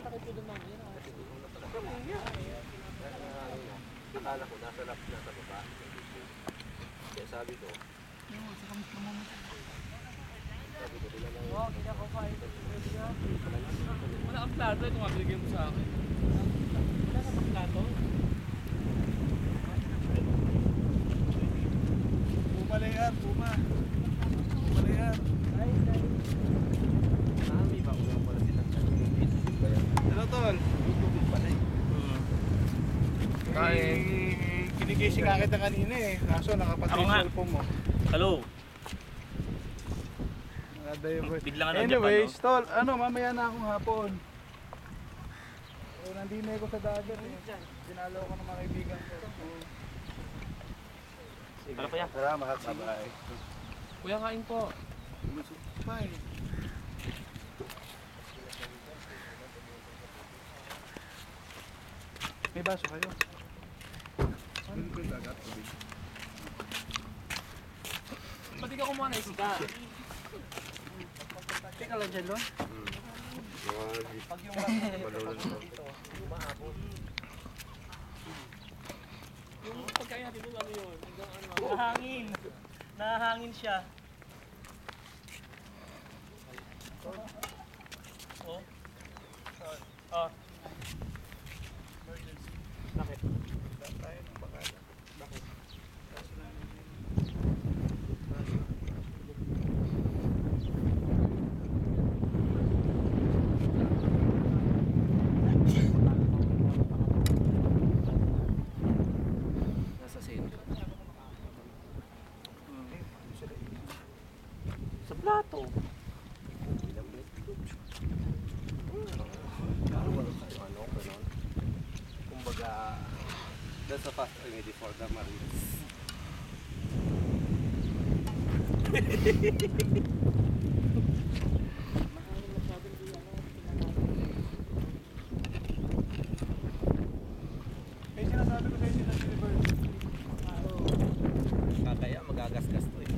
tatakip ko doon namin. Akala ko nasa baba. Kaya sabi ko, wala kang plato, ito nga binigay mo sa akin. Wala kang plato? Pumalayan, pumalayan. Nami ba ulang pala silang Hello, tol. tubig pala eh. Kinigising ka kita kanina eh. Kaso nakapatay Ako yung nga. cellphone mo. Hello? Bigla ka nandiyan pa, Anyways, tol, mamaya na akong hapon. Nandito na ako sa dagat eh. Dinalaw ko ng mga kaibigan ko. Ano kuya? Salamat, bye-bye. Kuya, kain po. Bye. May baso kayo? Pati ka kumuha na isda. Teka lang dyan, Lon. Pag yung malulan ko. Yung pagkain natin doon, ano yun? Hanggang ano? Nahangin. Nahangin siya. Oh. Oh. Bakit? Nasa sentro. Sa plato. Kumbaga, that's a fast remedy for the marines. May sinasabi ko sa inyo sa Silver. Kaya magagasgas to eh.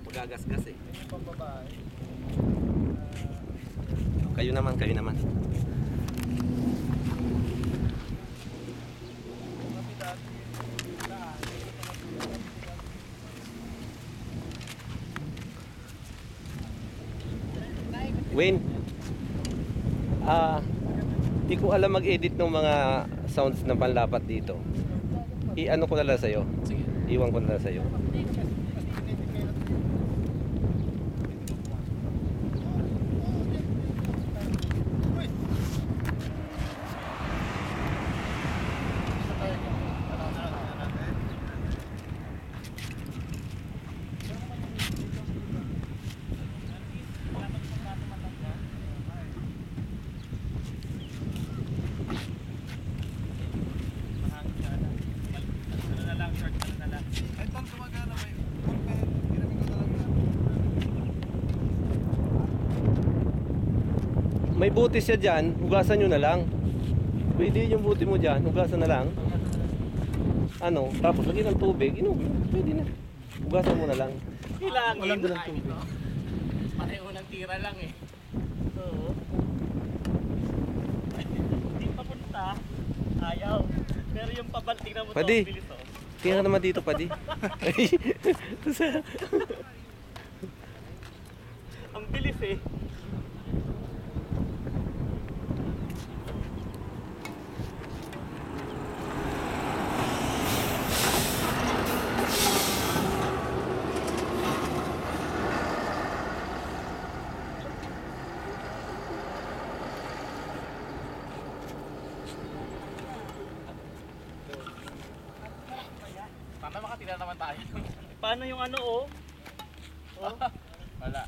Magagasgas eh. Yung pambabae. Kayo naman, kayo naman. Kami dati Wayne, di ko alam mag-edit ng mga sounds na panlapat dito. I-ano ko na lang sa'yo. Sige. Iwan ko na lang sa'yo. Mahangin siya. Ano na lang, short na lang. Ito gumagana may pulpen. Ginamit ko talaga. May butis siya dyan, hugasan nyo na lang. Pwede yung buti mo dyan, hugasan na lang. Ano, tapos lagyan ng tubig, inom, pwede na. Hugasan mo na lang. Hilangin. Walang dalang tubig. Pareho ng tira lang eh. Oo. Hindi papunta. Ayaw. Pero yung pabanting na mo to, Padi. ang bilis oh. Tingnan naman dito, Padi. Ang bilis eh. Sana makatira naman tayo. Paano yung ano oh? Oh? Wala.